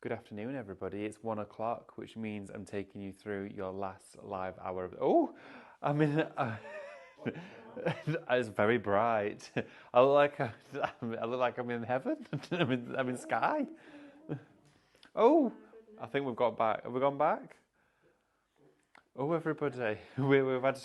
Good afternoon, everybody. It's 1 o'clock, which means I'm taking you through your last live hour of. Oh, I'm in. It's very bright. I look like I'm in heaven. I'm in sky. Oh, I think we've got back. Have we gone back? Oh, everybody, we've had.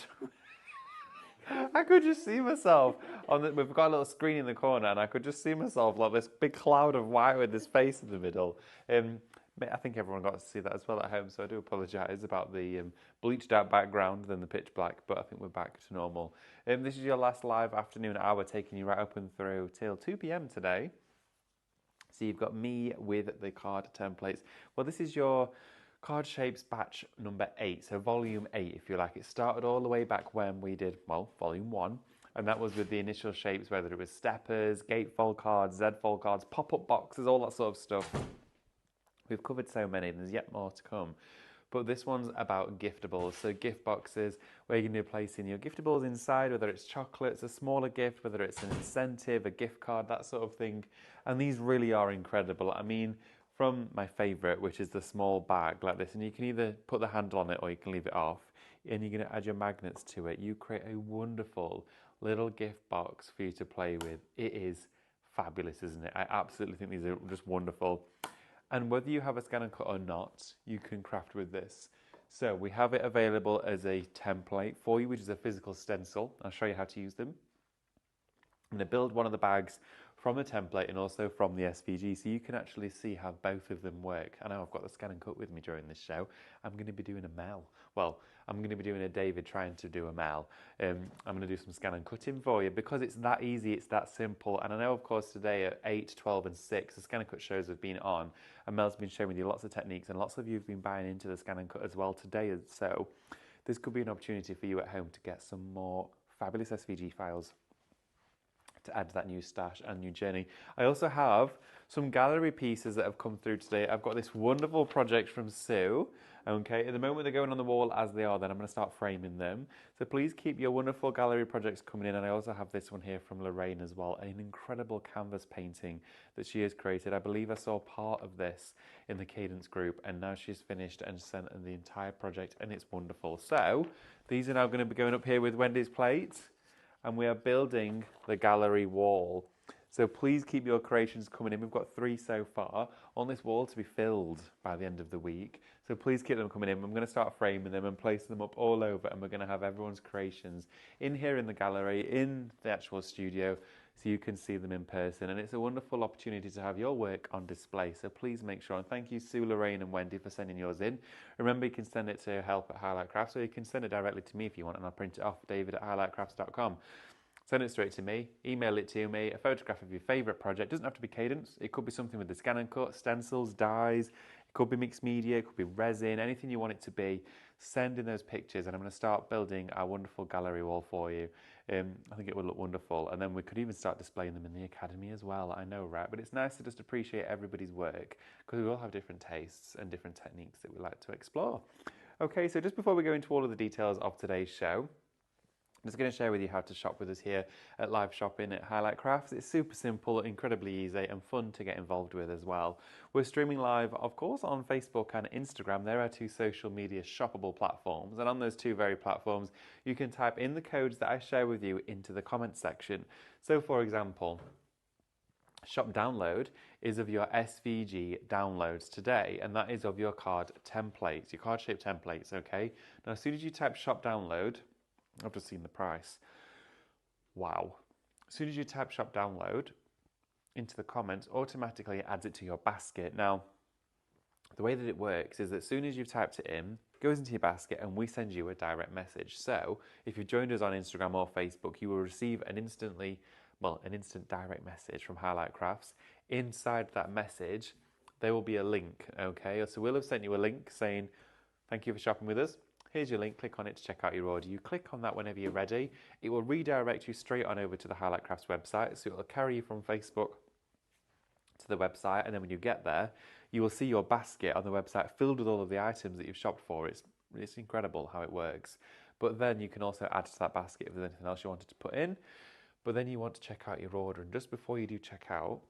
I could just see myself on the. We've got a little screen in the corner, and I could just see myself like this big cloud of white with this face in the middle. I think everyone got to see that as well at home, so I do apologise about the bleached out background than the pitch black, but I think we're back to normal. This is your last live afternoon hour, taking you right up and through till 2 p.m. today. So you've got me with the card templates. Well, this is your card shapes batch number 8, so volume 8 if you like. It started all the way back when we did, well, volume 1, and that was with the initial shapes, whether it was steppers, gatefold cards, Z-fold cards, pop-up boxes, all that sort of stuff. We've covered so many, and there's yet more to come. But this one's about giftables, so gift boxes where you can do placing your giftables inside, whether it's chocolates, a smaller gift, whether it's an incentive, a gift card, that sort of thing. And these really are incredible. I mean, from my favourite, which is the small bag like this, and you can either put the handle on it or you can leave it off, and you're going to add your magnets to it. You create a wonderful little gift box for you to play with. It is fabulous, isn't it? I absolutely think these are just wonderful. And whether you have a scan and cut or not, you can craft with this. So we have it available as a template for you, which is a physical stencil. I'll show you how to use them. I'm going to build one of the bags from the template and also from the SVG, so you can actually see how both of them work. I know I've got the scan and cut with me during this show. I'm going to be doing a Mel. Well, I'm going to be doing a David trying to do a Mel. I'm going to do some scan and cutting for you because it's that easy, it's that simple. And I know, of course, today at 8, 12 and 6, the scan and cut shows have been on, and Mel's been showing you lots of techniques, and lots of you have been buying into the scan and cut as well today. So this could be an opportunity for you at home to get some more fabulous SVG files to add to that new stash and new journey. I also have some gallery pieces that have come through today. I've got this wonderful project from Sue. Okay, at the moment they're going on the wall as they are, then I'm going to start framing them. So please keep your wonderful gallery projects coming in. And I also have this one here from Lorraine as well, an incredible canvas painting that she has created. I believe I saw part of this in the Cadence group, and now she's finished and sent the entire project, and it's wonderful. So these are now going to be going up here with Wendy's plate, and we are building the gallery wall. So please keep your creations coming in. We've got 3 so far on this wall to be filled by the end of the week. So please keep them coming in. I'm going to start framing them and placing them up all over, and we're going to have everyone's creations in here in the gallery, in the actual studio, so you can see them in person. And it's a wonderful opportunity to have your work on display. So please make sure, and thank you Sue, Lorraine and Wendy for sending yours in. Remember, you can send it to help@highlightcrafts, or you can send it directly to me if you want, and I'll print it off, david@highlightcrafts.com. Send it straight to me, email it to me, a photograph of your favourite project. It doesn't have to be Cadence, it could be something with the scan and cut, stencils, dyes, it could be mixed media, it could be resin, anything you want it to be. Send in those pictures, and I'm going to start building our wonderful gallery wall for you. I think it will look wonderful, and then we could even start displaying them in the academy as well. I know, right? But it's nice to just appreciate everybody's work, because we all have different tastes and different techniques that we like to explore. Okay, so just before we go into all of the details of today's show, I'm just going to share with you how to shop with us here at Live Shopping at Highlight Crafts. It's super simple, incredibly easy, and fun to get involved with as well. We're streaming live, of course, on Facebook and Instagram. There are 2 social media shoppable platforms, and on those 2 very platforms, you can type in the codes that I share with you into the comment section. So, for example, Shop Download is of your SVG downloads today, and that is of your card templates, your card shaped templates, okay? Now, as soon as you type Shop Download, I've just seen the price. Wow. As soon as you type Shop Download into the comments, automatically it adds it to your basket. Now, the way that it works is that as soon as you've typed it in, it goes into your basket and we send you a direct message. So if you've joined us on Instagram or Facebook, you will receive an instant direct message from Highlight Crafts. Inside that message, there will be a link, okay? So we'll have sent you a link saying, thank you for shopping with us. Here's your link, click on it to check out your order. You click on that whenever you're ready. It will redirect you straight on over to the Highlight Crafts website. So it will carry you from Facebook to the website, and then when you get there, you will see your basket on the website filled with all of the items that you've shopped for. It's incredible how it works. But then you can also add to that basket if there's anything else you wanted to put in. But then you want to check out your order, and just before you do check out,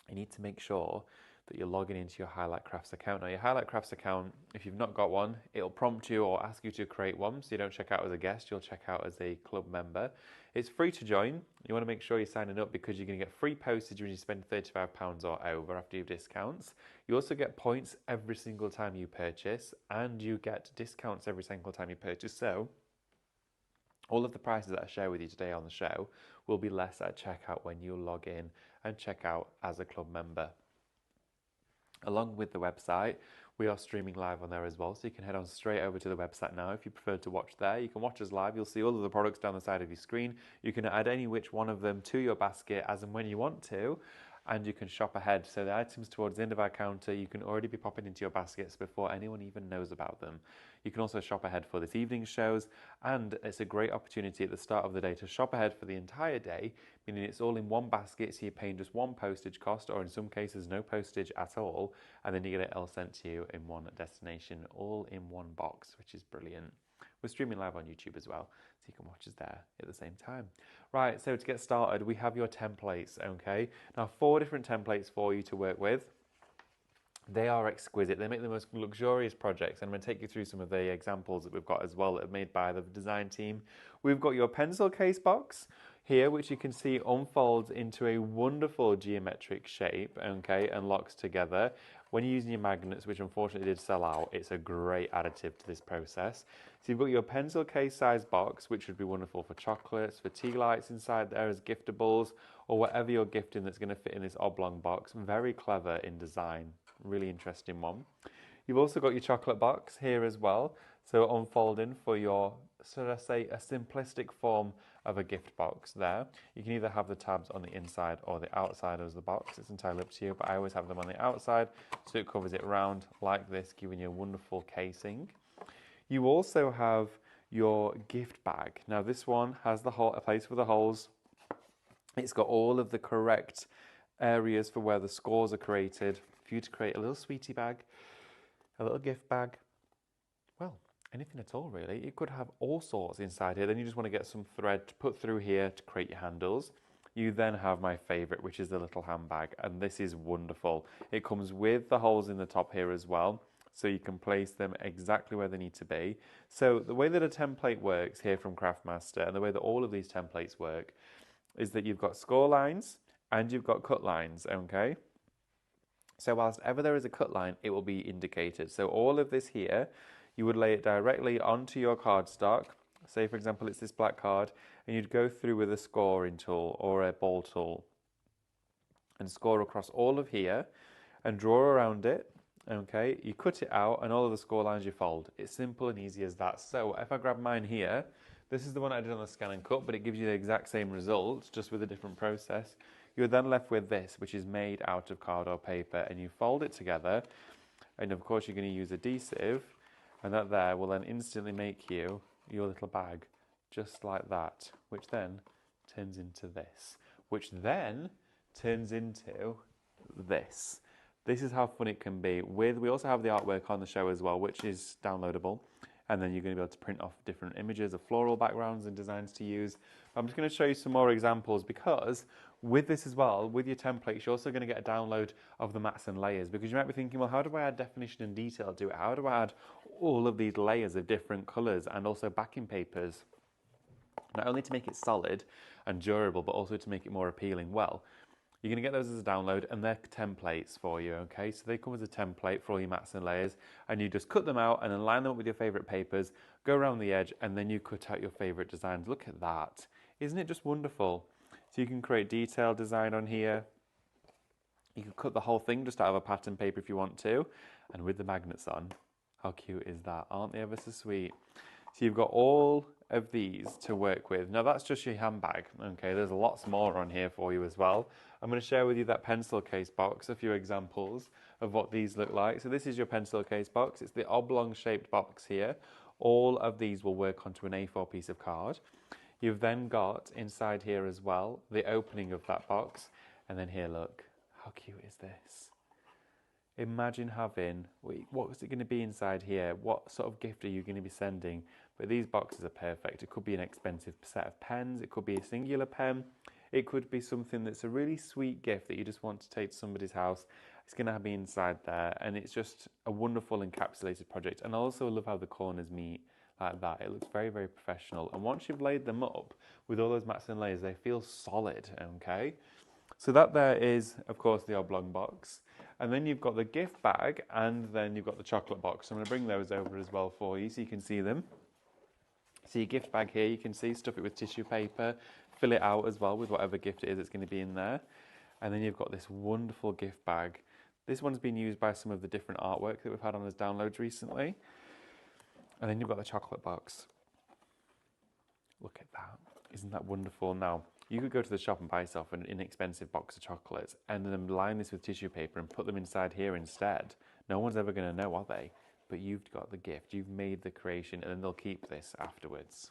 you need to make sure that you're logging into your Highlight Crafts account. Now your Highlight Crafts account, if you've not got one, it'll prompt you or ask you to create one, so you don't check out as a guest, you'll check out as a club member. It's free to join. You want to make sure you're signing up because you're going to get free postage when you spend £35 or over after your discounts. You also get points every single time you purchase, and you get discounts every single time you purchase. So all of the prices that I share with you today on the show will be less at checkout when you log in and check out as a club member. Along with the website, we are streaming live on there as well, so you can head on straight over to the website now. If you prefer to watch there, you can watch us live. You'll see all of the products down the side of your screen. You can add any which one of them to your basket as and when you want to, and you can shop ahead. So the items towards the end of our counter, you can already be popping into your baskets before anyone even knows about them. You can also shop ahead for this evening's shows, and it's a great opportunity at the start of the day to shop ahead for the entire day, meaning it's all in one basket, so you're paying just one postage cost, or in some cases no postage at all, and then you get it all sent to you in one destination, all in one box, which is brilliant. We're streaming live on YouTube as well, so you can watch us there at the same time. Right, so to get started, we have your templates, okay? Now, 4 different templates for you to work with. They are exquisite. They make the most luxurious projects, and I'm going to take you through some of the examples that we've got as well that are made by the design team. We've got your pencil case box here, which you can see unfolds into a wonderful geometric shape, okay, and locks together. When you're using your magnets, which unfortunately did sell out, it's a great additive to this process. So you've got your pencil case size box, which would be wonderful for chocolates, for tea lights inside there as giftables, or whatever you're gifting that's going to fit in this oblong box. Very clever in design. Really interesting one. You've also got your chocolate box here as well, so unfolding for your, should I say, a simplistic form of a gift box there. You can either have the tabs on the inside or the outside of the box. It's entirely up to you, but I always have them on the outside so it covers it round like this, giving you a wonderful casing. You also have your gift bag. Now this one has the hole, a place for the holes. It's got all of the correct areas for where the scores are created for you to create a little sweetie bag, a little gift bag, well, anything at all really. You could have all sorts inside here. Then you just want to get some thread to put through here to create your handles. You then have my favorite, which is the little handbag, and this is wonderful. It comes with the holes in the top here as well, so you can place them exactly where they need to be. So the way that a template works here from Craftmaster, and the way that all of these templates work, is that you've got score lines and you've got cut lines, okay? So whilst ever there is a cut line, it will be indicated. So all of this here, you would lay it directly onto your cardstock. Say, for example, it's this black card, and you'd go through with a scoring tool or a ball tool and score across all of here and draw around it, okay? You cut it out, and all of the score lines you fold. It's simple and easy as that. So if I grab mine here, this is the one I did on the scan and cut, but it gives you the exact same result, just with a different process. You're then left with this, which is made out of card or paper, and you fold it together, and of course you're going to use adhesive, and that there will then instantly make you your little bag, just like that, which then turns into this, which then turns into this. This is how fun it can be. We also have the artwork on the show as well, which is downloadable, and then you're going to be able to print off different images of floral backgrounds and designs to use. I'm just going to show you some more examples, because with this as well, with your templates, you're also going to get a download of the mats and layers, because you might be thinking, well, how do I add definition and detail to it? How do I add all of these layers of different colours and also backing papers, not only to make it solid and durable, but also to make it more appealing? Well, you're going to get those as a download, and they're templates for you, okay? So they come as a template for all your mats and layers, and you just cut them out and then line them up with your favourite papers, go around the edge, and then you cut out your favourite designs. Look at that. Isn't it just wonderful? So you can create detailed design on here. You can cut the whole thing just out of a pattern paper if you want to, and with the magnets on. How cute is that? Aren't they ever so sweet? So you've got all of these to work with. Now that's just your handbag, okay? There's lots more on here for you as well. I'm going to share with you that pencil case box, a few examples of what these look like. So this is your pencil case box. It's the oblong shaped box here. All of these will work onto an A4 piece of card. You've then got inside here as well the opening of that box, and then here, look, how cute is this? Imagine having, what was it going to be inside here? What sort of gift are you going to be sending? But these boxes are perfect. It could be an expensive set of pens, it could be a singular pen, it could be something that's a really sweet gift that you just want to take to somebody's house It's going to be inside there, and it's just a wonderful encapsulated project. And I also love how the corners meet like that. It looks very, very professional. And once you've laid them up with all those mats and layers, they feel solid, okay? So that there is, of course, the oblong box. And then you've got the gift bag, and then you've got the chocolate box. So I'm going to bring those over as well for you so you can see them. So your gift bag here, you can see, stuff it with tissue paper, fill it out as well with whatever gift it is that's going to be in there. And then you've got this wonderful gift bag. This one's been used by some of the different artwork that we've had on as downloads recently. And then you've got the chocolate box. Look at that. Isn't that wonderful? Now, you could go to the shop and buy yourself an inexpensive box of chocolates and then line this with tissue paper and put them inside here instead. No one's ever going to know, are they? But you've got the gift. You've made the creation, and then they'll keep this afterwards.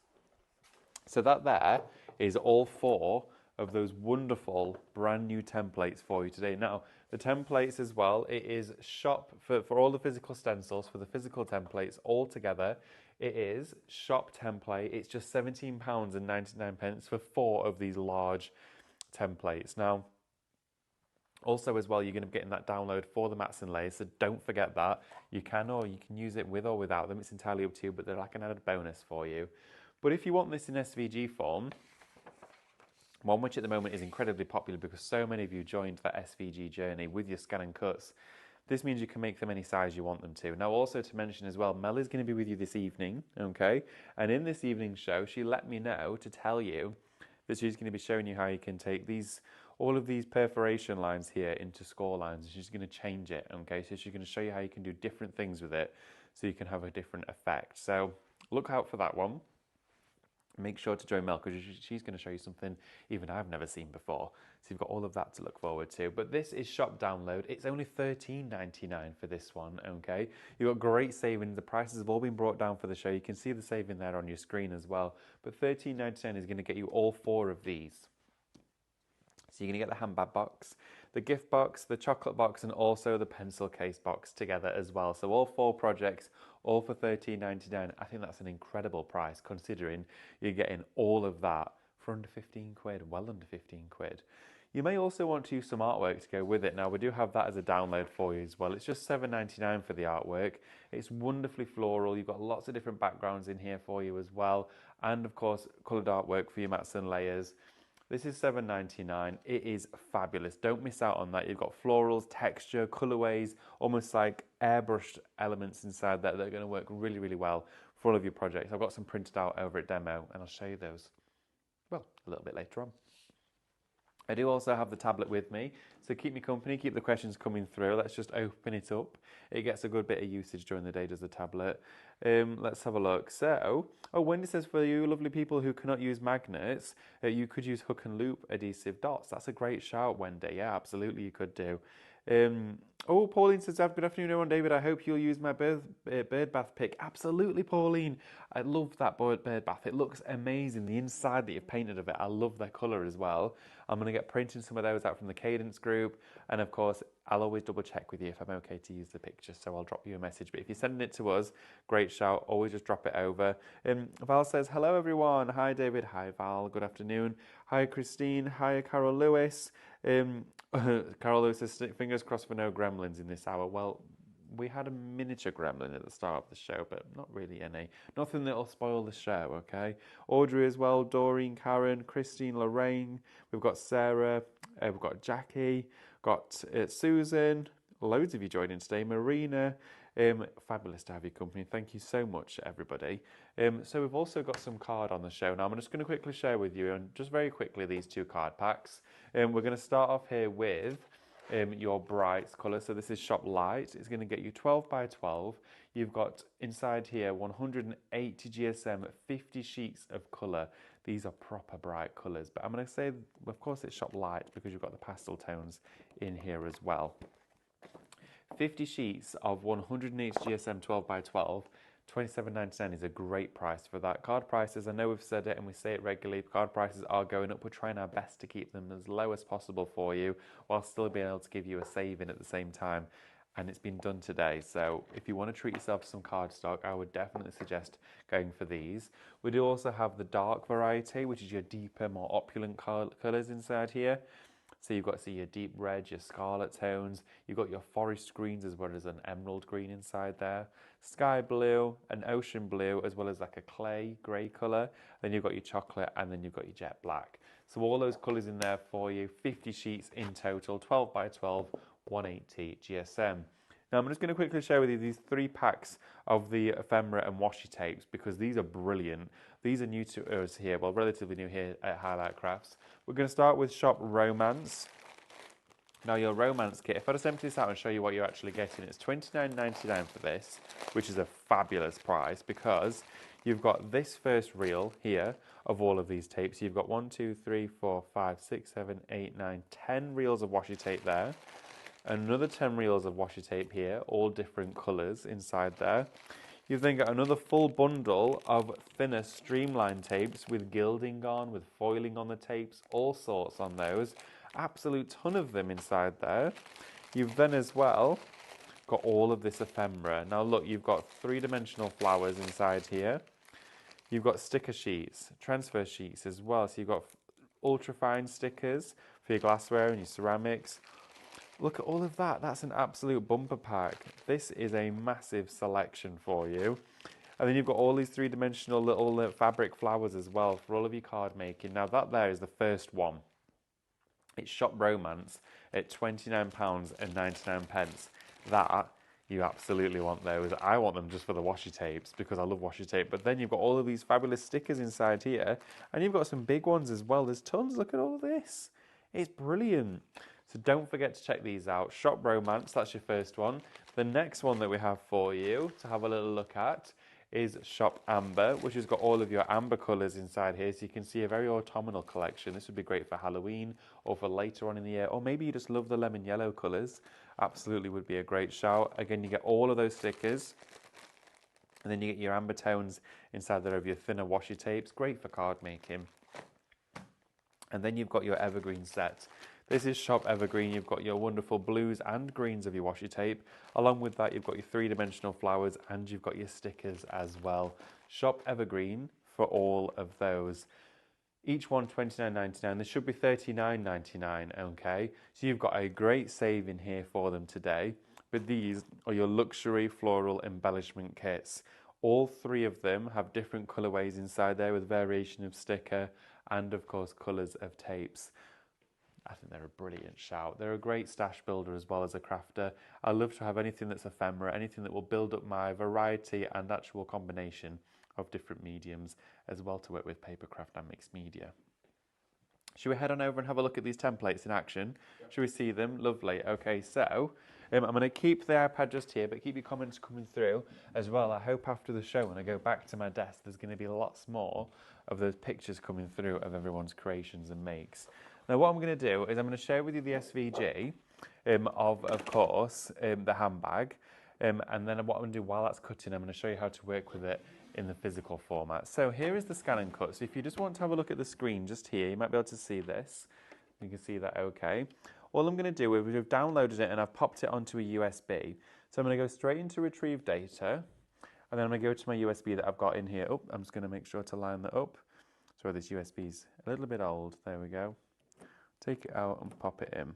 So that there is all 4 of those wonderful brand new templates for you today. Now, the templates as well, it is shop for all the physical stencils, for the physical templates all together. It is shop template. It's just £17.99 for 4 of these large templates. Now, also as well, you're going to be getting that download for the mats and layers, so don't forget that. You can use it with or without them. It's entirely up to you, but they're like an added bonus for you. But if you want this in SVG form, one which at the moment is incredibly popular because so many of you joined that SVG journey with your scan and cuts, this means you can make them any size you want them to. Now, also to mention as well, Mel is going to be with you this evening, okay? And in this evening's show, she let me know to tell you that she's going to be showing you how you can take all of these perforation lines here into score lines. She's going to change it, okay? So she's going to show you how you can do different things with it so you can have a different effect. So look out for that one. Make sure to join Mel because she's going to show you something even I've never seen before. So you've got all of that to look forward to. But this is shop download. It's only $13.99 for this one, okay? You've got great savings. The prices have all been brought down for the show. You can see the saving there on your screen as well. But $13.99 is going to get you all 4 of these. So you're going to get the handbag box, the gift box, the chocolate box, and also the pencil case box together as well. So all 4 projects, all for $13.99. I think that's an incredible price considering you're getting all of that for under 15 quid, well under 15 quid. You may also want to use some artwork to go with it. Now, we do have that as a download for you as well. It's just $7.99 for the artwork. It's wonderfully floral. You've got lots of different backgrounds in here for you as well. And of course, coloured artwork for your mats and layers. This is $7.99. It is fabulous. Don't miss out on that. You've got florals, texture, colorways, almost like airbrushed elements inside there that are going to work really, really well for all of your projects. I've got some printed out over at Demo, and I'll show you those, well, a little bit later on. I do also have the tablet with me, so keep me company, keep the questions coming through. Let's just open it up. It gets a good bit of usage during the day, does the tablet. Let's have a look. So, Wendy says, for you lovely people who cannot use magnets, you could use hook and loop adhesive dots. That's a great shout, Wendy. Yeah, absolutely you could do. Pauline says, good afternoon, everyone. David, I hope you'll use my bird bath pick. Absolutely, Pauline. I love that bird bath. It looks amazing. The inside that you've painted of it, I love the colour as well. I'm going to get printing some of those out from the Cadence group. And of course, I'll always double check with you if I'm okay to use the picture. So I'll drop you a message. But if you're sending it to us, great shout. Always just drop it over. Val says, hello, everyone. Hi, David. Hi, Val. Good afternoon. Hi, Christine. Hi, Carol Lewis. Carol Lewis says, fingers crossed for no gremlins in this hour. Well, we had a miniature gremlin at the start of the show, but not really any. Nothing that'll spoil the show, okay? Audrey as well, Doreen, Karen, Christine, Lorraine. We've got Sarah. We've got Jackie. Got Susan. Loads of you joining today. Marina. Fabulous to have your company. Thank you so much, everybody. So we've also got some card on the show. Now, I'm just going to quickly share with you, and just very quickly, these 2 card packs. We're going to start off here with your bright colour. So this is Shop Light. It's going to get you 12 by 12. You've got inside here 180 GSM, 50 sheets of colour. These are proper bright colours. But I'm going to say, of course, it's Shop Light because you've got the pastel tones in here as well. 50 sheets of 180 GSM 12 by 12, $27.99 is a great price for that. Card prices, I know we've said it and we say it regularly, card prices are going up. We're trying our best to keep them as low as possible for you while still being able to give you a saving at the same time. And it's been done today. So if you want to treat yourself to some card stock, I would definitely suggest going for these. We do also have the dark variety, which is your deeper, more opulent colours inside here. So you've got your deep red, your scarlet tones, you've got your forest greens as well as an emerald green inside there, sky blue, an ocean blue, as well as like a clay grey colour. Then you've got your chocolate and then you've got your jet black. So all those colours in there for you, 50 sheets in total, 12 by 12, 180 GSM. Now I'm just going to quickly share with you these 3 packs of the ephemera and washi tapes because these are brilliant. These are new to us here, well relatively new here at Highlight Crafts. We're going to start with Shop Romance. Now your Romance kit, if I just empty this out and show you what you're actually getting, it's $29.99 for this, which is a fabulous price because you've got this first reel here of all of these tapes. You've got 1, 2, 3, 4, 5, 6, 7, 8, 9, 10 reels of washi tape there. Another 10 reels of washi tape here, all different colours inside there. You've then got another full bundle of thinner streamlined tapes with gilding on, with foiling on the tapes, all sorts on those. Absolute ton of them inside there. You've then as well got all of this ephemera. Now look, you've got 3-dimensional flowers inside here. You've got sticker sheets, transfer sheets as well. So you've got ultra fine stickers for your glassware and your ceramics. Look at all of that. That's an absolute bumper pack. This is a massive selection for you. And then you've got all these 3-dimensional little fabric flowers as well for all of your card making. Now that there is the first one. It's Shop Romance at £29.99. That, you absolutely want those. I want them just for the washi tapes because I love washi tape. But then you've got all of these fabulous stickers inside here. And you've got some big ones as well. There's tons. Look at all of this. It's brilliant. So don't forget to check these out. Shop Romance, that's your first one. The next one that we have for you to have a little look at is Shop Amber, which has got all of your amber colours inside here. So you can see a very autumnal collection. This would be great for Halloween or for later on in the year. Or maybe you just love the lemon yellow colours. Absolutely would be a great shout. Again, you get all of those stickers. And then you get your amber tones inside there of your thinner washi tapes. Great for card making. And then you've got your evergreen set. This is Shop Evergreen. You've got your wonderful blues and greens of your washi tape. Along with that, you've got your 3-dimensional flowers and you've got your stickers as well. Shop Evergreen for all of those. Each one $29.99. This should be $39.99, okay? So you've got a great save in here for them today. But these are your luxury floral embellishment kits. All 3 of them have different colorways inside there with variation of sticker and, of course, colors of tapes. I think they're a brilliant shout. They're a great stash builder as well as a crafter. I love to have anything that's ephemera, anything that will build up my variety and actual combination of different mediums, as well to work with papercraft and mixed media. Should we head on over and have a look at these templates in action? Yep. Should we see them? Lovely. Okay, so I'm going to keep the iPad just here, but keep your comments coming through as well. I hope after the show, when I go back to my desk, there's going to be lots more of those pictures coming through of everyone's creations and makes. Now what I'm going to do is I'm going to share with you the SVG of course, the handbag. And then what I'm going to do while that's cutting, I'm going to show you how to work with it in the physical format. So here is the scan and cut. So if you just want to have a look at the screen just here, you might be able to see this. You can see that okay. All I'm going to do is we've downloaded it and I've popped it onto a USB. So I'm going to go straight into retrieve data. And then I'm going to go to my USB that I've got in here. Oh, I'm just going to make sure to line that up. Sorry, this USB's a little bit old. There we go. Take it out and pop it in.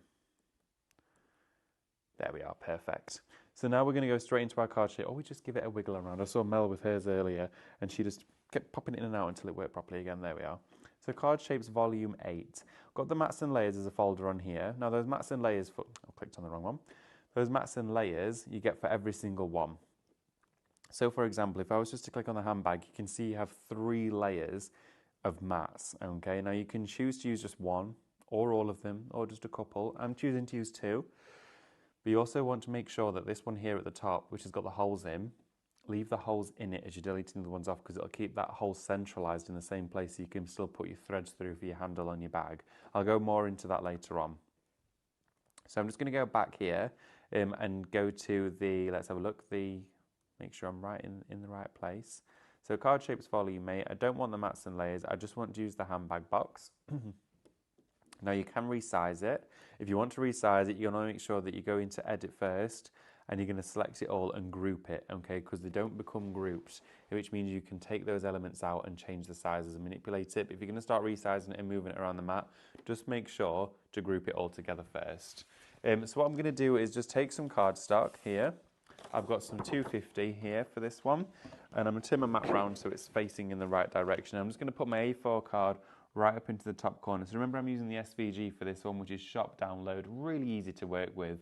There we are, perfect. So now we're going to go straight into our card shape. Oh, we just give it a wiggle around. I saw Mel with hers earlier and she just kept popping it in and out until it worked properly again. There we are. So Card Shapes Volume 8. Got the mats and layers as a folder on here. Now those mats and layers, I clicked on the wrong one. Those mats and layers you get for every single one. So for example, if I was just to click on the handbag, you can see you have 3 layers of mats. Okay, now you can choose to use just one, or all of them, or just a couple. I'm choosing to use 2. But you also want to make sure that this one here at the top, which has got the holes in, leave the holes in it as you're deleting the ones off because it'll keep that hole centralized in the same place so you can still put your threads through for your handle on your bag. I'll go more into that later on. So I'm just going to go back here and go to the, let's have a look, make sure I'm right in the right place. So Card Shapes Volume 8, I don't want the mats and layers, I just want to use the handbag box. Now you can resize it. If you want to resize it, you're going to make sure that you go into edit first and you're going to select it all and group it, okay, because they don't become groups, which means you can take those elements out and change the sizes and manipulate it. But if you're going to start resizing it and moving it around the mat, just make sure to group it all together first. So what I'm going to do is just take some cardstock here. I've got some 250 here for this one, and I'm going to turn my mat around so it's facing in the right direction. I'm just going to put my A4 card right up into the top corner. So remember, I'm using the SVG for this one, which is shop download, really easy to work with,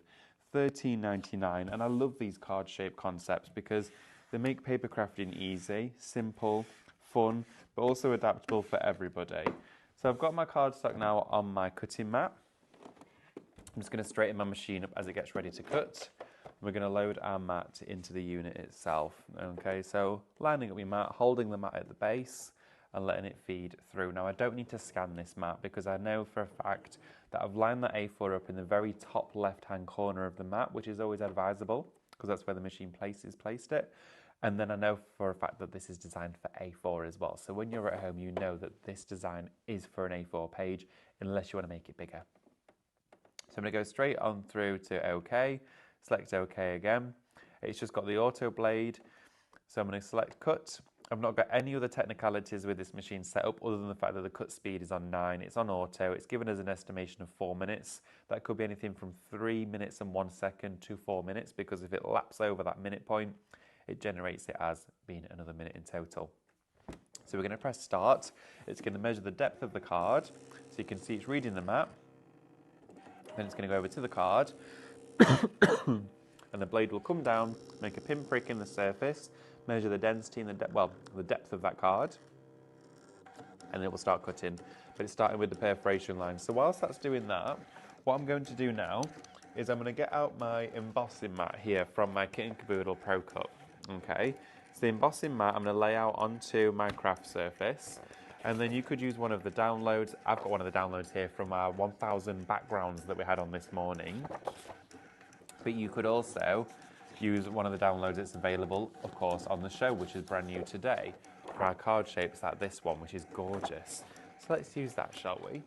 $13.99, and I love these card shape concepts because they make paper crafting easy, simple, fun, but also adaptable for everybody. So I've got my cardstock now on my cutting mat. I'm just going to straighten my machine up as it gets ready to cut. We're going to load our mat into the unit itself. Okay, so lining up your mat, holding the mat at the base and letting it feed through. Now I don't need to scan this mat because I know for a fact that I've lined that A4 up in the very top left-hand corner of the mat, which is always advisable because that's where the machine placed it. And then I know for a fact that this is designed for A4 as well. So when you're at home, you know that this design is for an A4 page unless you want to make it bigger. So I'm going to go straight on through to OK, select OK again. It's just got the auto blade, so I'm going to select cut. I've not got any other technicalities with this machine set up other than the fact that the cut speed is on 9. It's on auto. It's given us an estimation of 4 minutes. That could be anything from 3 minutes and 1 second to 4 minutes, because if it laps over that minute point, it generates it as being another minute in total. So we're going to press start. It's going to measure the depth of the card. So you can see it's reading the map. Then it's going to go over to the card. And the blade will come down, make a pinprick in the surface, measure the density and the depth of that card, and it will start cutting. But it's starting with the perforation line. So whilst that's doing that, what I'm going to do now is I'm going to get out my embossing mat here from my Kit and Caboodle Pro Cut. Okay, so the embossing mat I'm going to lay out onto my craft surface, and then you could use one of the downloads. I've got one of the downloads here from our 1000 backgrounds that we had on this morning. But you could also use one of the downloads that's available, of course, on the show, which is brand new today, for our card shapes like this one, which is gorgeous. So let's use that, shall we?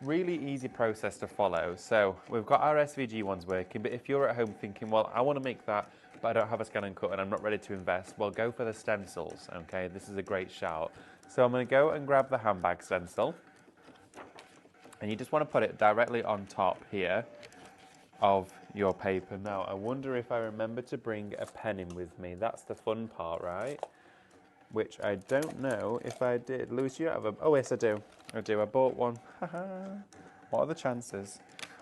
Really easy process to follow. So we've got our SVG ones working, but if you're at home thinking, well, I want to make that, but I don't have a scan and cut and I'm not ready to invest, well, go for the stencils, okay? This is a great shout. So I'm going to go and grab the handbag stencil, and you just want to put it directly on top here of your paper. Now, I wonder if I remember to bring a pen in with me. That's the fun part, right? Which I don't know if I did. Lewis, you don't have a... Oh, yes, I do. I do. I bought one. What are the chances?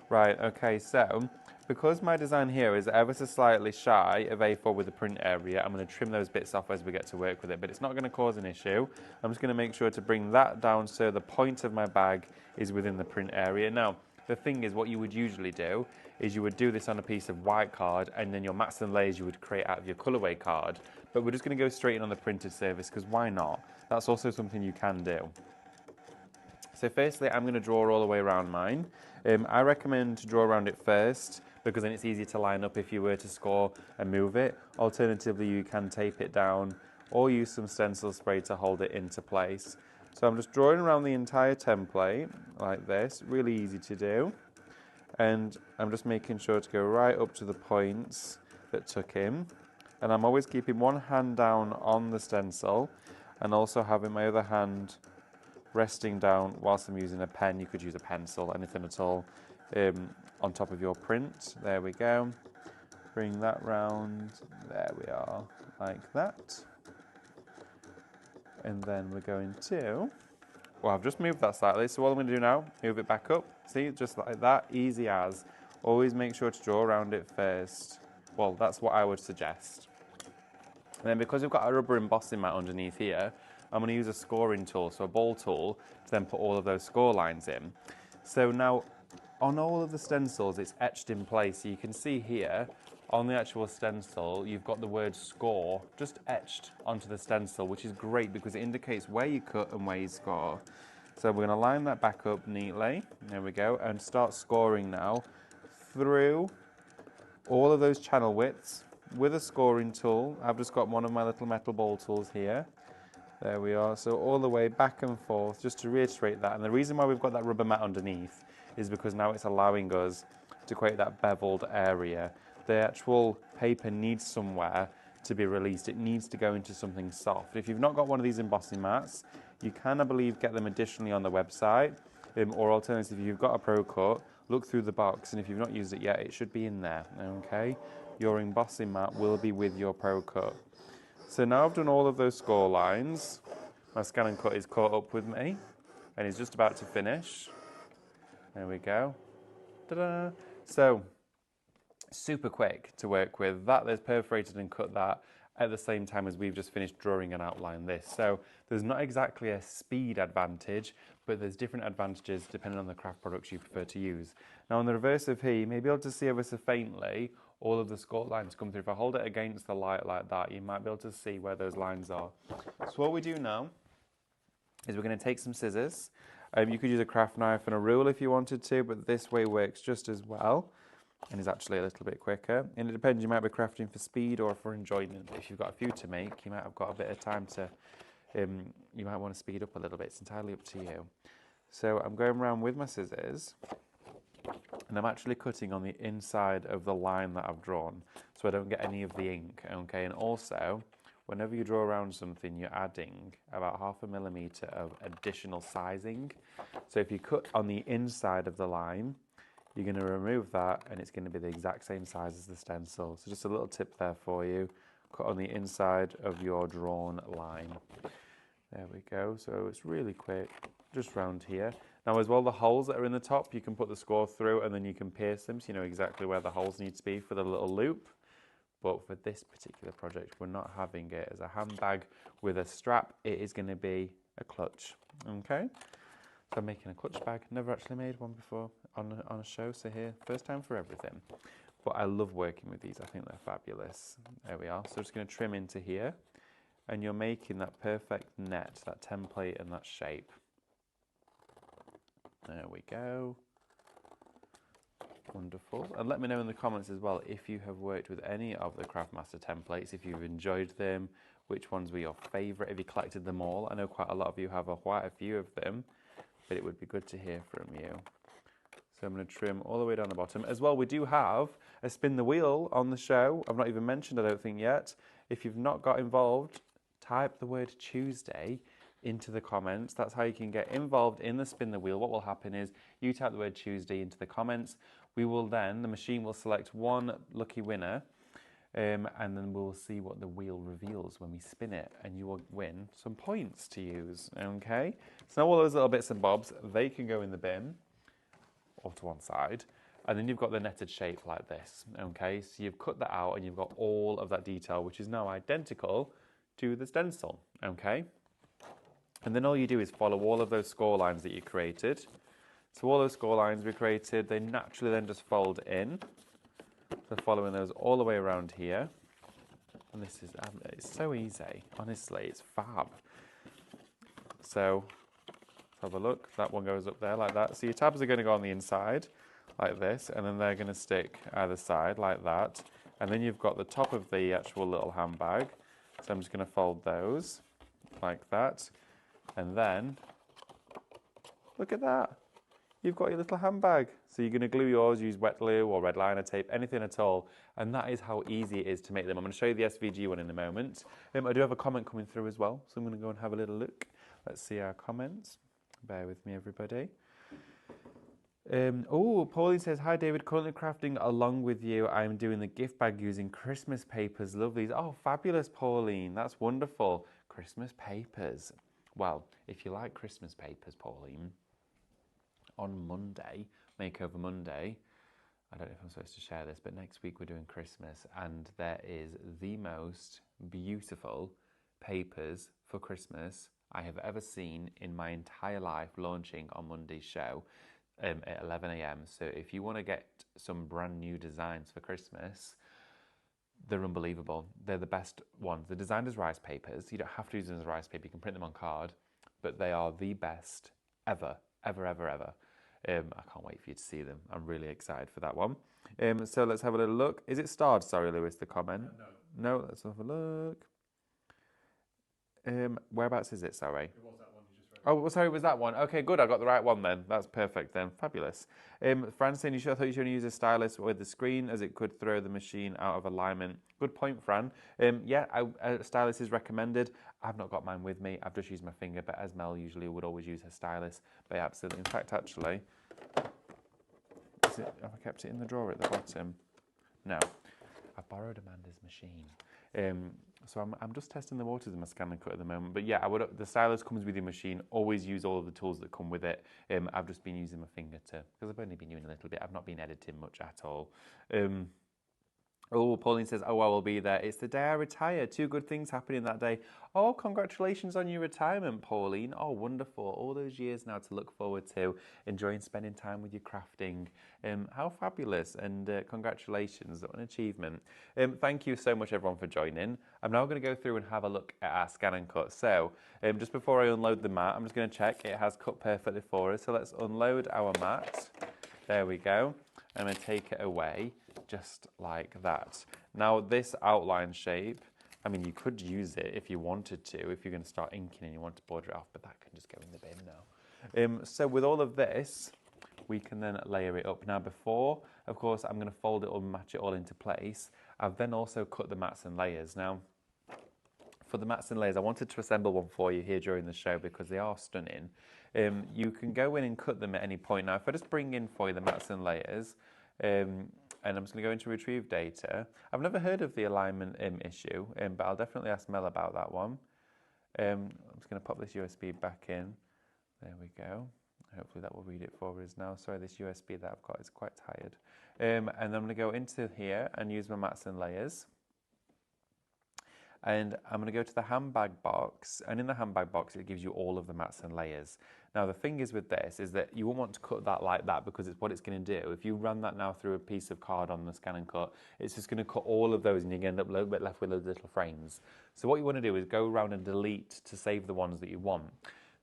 Right, okay, so because my design here is ever so slightly shy of A4 with the print area, I'm going to trim those bits off as we get to work with it, but it's not going to cause an issue. I'm just going to make sure to bring that down so the point of my bag is within the print area. Now, the thing is, what you would usually do is you would do this on a piece of white card, and then your mats and layers you would create out of your colorway card. But we're just going to go straight in on the printed surface, because why not? That's also something you can do. So firstly, I'm going to draw all the way around mine. I recommend to draw around it first, because then it's easier to line up if you were to score and move it. Alternatively, you can tape it down or use some stencil spray to hold it into place. So I'm just drawing around the entire template like this, really easy to do. And I'm just making sure to go right up to the points that tuck in. And I'm always keeping one hand down on the stencil and also having my other hand resting down whilst I'm using a pen. You could use a pencil, anything at all, on top of your print. There we go. Bring that round. There we are, like that. And then we're going to... Well, I've just moved that slightly, so what I'm going to do now, move it back up. See, just like that, easy as. Always make sure to draw around it first. Well, that's what I would suggest. And then because we've got a rubber embossing mat underneath here, I'm going to use a scoring tool, so a ball tool, to then put all of those score lines in. So now, on all of the stencils, it's etched in place. So you can see here, on the actual stencil, you've got the word score just etched onto the stencil, which is great because it indicates where you cut and where you score. So we're going to line that back up neatly. There we go. And start scoring now through all of those channel widths with a scoring tool. I've just got one of my little metal ball tools here. There we are. So all the way back and forth, just to reiterate that. And the reason why we've got that rubber mat underneath is because now it's allowing us to create that beveled area. the actual paper needs somewhere to be released. It needs to go into something soft. If you've not got one of these embossing mats, you can, I believe, get them additionally on the website, or alternatively, if you've got a Pro Cut, look through the box, and if you've not used it yet, it should be in there, okay? Your embossing mat will be with your Pro Cut. So now I've done all of those score lines. My Scan and Cut is caught up with me, and he's just about to finish. There we go. Ta-da! So, super quick to work with. That there's perforated and cut that at the same time as we've just finished drawing and outline this. So there's not exactly a speed advantage, but there's different advantages depending on the craft products you prefer to use. Now on the reverse of here, you may be able to see ever so faintly all of the score lines come through. If I hold it against the light like that, you might be able to see where those lines are. So what we do now is we're going to take some scissors. You could use a craft knife and a rule if you wanted to, but this way works just as well and is actually a little bit quicker. And it depends, you might be crafting for speed or for enjoyment. If you've got a few to make, you might have got a bit of time to, you might want to speed up a little bit. It's entirely up to you. So I'm going around with my scissors and I'm actually cutting on the inside of the line that I've drawn so I don't get any of the ink, okay? And also, whenever you draw around something, you're adding about 0.5 millimeter of additional sizing. So if you cut on the inside of the line, you're going to remove that and it's going to be the exact same size as the stencil. So just a little tip there for you. Cut on the inside of your drawn line. There we go. So it's really quick, just round here. Now as well, the holes that are in the top, you can put the score through and then you can pierce them so you know exactly where the holes need to be for the little loop. But for this particular project, we're not having it as a handbag with a strap. It is going to be a clutch, okay? So I'm making a clutch bag. Never actually made one before on a show, so here, first time for everything. But I love working with these. I think they're fabulous. There we are. So I'm just going to trim into here, and you're making that perfect net, that template and that shape. There we go. Wonderful. And let me know in the comments as well if you have worked with any of the Craftmaster templates, if you've enjoyed them, which ones were your favourite, if you collected them all. I know quite a lot of you have quite a few of them, but it would be good to hear from you. So I'm going to trim all the way down the bottom. As well, we do have a spin the wheel on the show. I've not even mentioned, I don't think yet. If you've not got involved, type the word Tuesday into the comments. That's how you can get involved in the spin the wheel. What will happen is you type the word Tuesday into the comments. We will then, the machine will select one lucky winner, and then we'll see what the wheel reveals when we spin it, and you will win some points to use, okay? So now all those little bits and bobs, they can go in the bin, or to one side, and then you've got the netted shape like this, okay? So you've cut that out, and you've got all of that detail, which is now identical to the stencil, okay? And then all you do is follow all of those score lines that you created. So all those score lines we created, they naturally then just fold in. So following those all the way around here. And this is, it's so easy, honestly, it's fab. So let's have a look. That one goes up there like that. So your tabs are going to go on the inside like this, and then they're going to stick either side like that. And then you've got the top of the actual little handbag. So I'm just going to fold those like that. And then, look at that. You've got your little handbag. So you're going to glue yours, use wet glue or red liner tape, anything at all. And that is how easy it is to make them. I'm going to show you the SVG one in a moment. I do have a comment coming through as well, so I'm going to go and have a little look. Let's see our comments. Bear with me, everybody. Oh, Pauline says, hi David, currently crafting along with you. I'm doing the gift bag using Christmas papers. Love these. Oh, fabulous, Pauline. That's wonderful. Christmas papers. Well, if you like Christmas papers, Pauline, on Monday, Makeover Monday, I don't know if I'm supposed to share this, but next week we're doing Christmas, and there is the most beautiful papers for Christmas I have ever seen in my entire life launching on Monday's show at 11 a.m. So if you want to get some brand new designs for Christmas, they're unbelievable. They're the best ones. They're designed as rice papers. You don't have to use them as rice paper. You can print them on card, but they are the best ever, ever, ever, ever. I can't wait for you to see them. I'm really excited for that one. So let's have a little look. Is it starred? Sorry, Lewis, the comment. No. No, let's have a look. Whereabouts is it? Sorry. It was that one you just read. Oh, sorry, was that one? Okay, good. I got the right one then. That's perfect then. Fabulous. Fran's saying I thought you should only use a stylus with the screen as it could throw the machine out of alignment. Good point, Fran. Yeah, a stylus is recommended. I've not got mine with me. I've just used my finger, but as Mel usually would always use her stylus. But yeah, absolutely. In fact, actually, have I kept it in the drawer at the bottom? No. I borrowed Amanda's machine. So I'm just testing the waters in my scan and cut at the moment. But yeah, the stylus comes with your machine. Always use all of the tools that come with it. I've just been using my finger because I've only been doing a little bit. I've not been editing much at all. Oh, Pauline says, oh, I will be there. It's the day I retire. 2 good things happening that day. Oh, congratulations on your retirement, Pauline. Oh, wonderful. All those years now to look forward to, enjoying spending time with your crafting. How fabulous, and congratulations. What an achievement. Thank you so much, everyone, for joining. I'm now going to go through and have a look at our scan and cut. So, just before I unload the mat, I'm just going to check it has cut perfectly for us. So let's unload our mat. There we go. I'm going to take it away just like that. Now this outline shape, I mean, you could use it if you wanted to, if you're going to start inking and you want to border it off, but that can just go in the bin now. So with all of this, we can then layer it up. Now before, of course, I'm going to fold it or match it all into place. I've then also cut the mats and layers. Now, for the mats and layers, I wanted to assemble one for you here during the show because they are stunning. You can go in and cut them at any point. Now, if I just bring in for you the mats and layers, and I'm just going to go into retrieve data. I've never heard of the alignment issue, but I'll definitely ask Mel about that one. I'm just going to pop this USB back in. There we go. Hopefully that will read it for us now. Sorry, this USB that I've got is quite tired. And I'm going to go into here and use my mats and layers. And I'm going to go to the handbag box, and in the handbag box it gives you all of the mats and layers. Now the thing is with this is that you won't want to cut that like that because it's what it's going to do. If you run that now through a piece of card on the scan and cut, it's just going to cut all of those and you're going to end up a little bit left with those little frames. So what you want to do is go around and delete to save the ones that you want.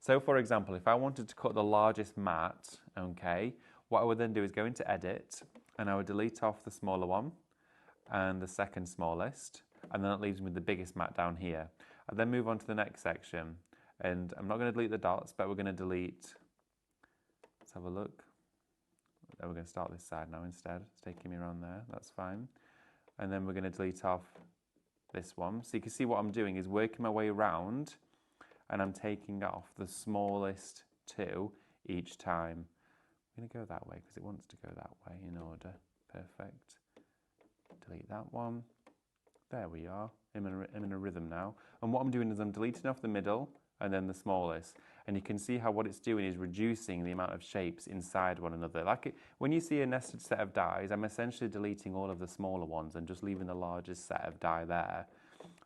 So for example, if I wanted to cut the largest mat, okay, what I would then do is go into edit and I would delete off the smaller one and the second smallest. And then it leaves me with the biggest mat down here. I then move on to the next section, and I'm not going to delete the dots, but we're going to delete, let's have a look. Then we're going to start this side now instead. It's taking me around there, that's fine. And then we're going to delete off this one. So you can see what I'm doing is working my way around, and I'm taking off the smallest 2 each time. I'm going to go that way because it wants to go that way in order. Perfect. Delete that one. There we are. I'm in a rhythm now. And what I'm doing is I'm deleting off the middle and then the smallest. And you can see how what it's doing is reducing the amount of shapes inside one another. When you see a nested set of dies, I'm essentially deleting all of the smaller ones and just leaving the largest set of die there.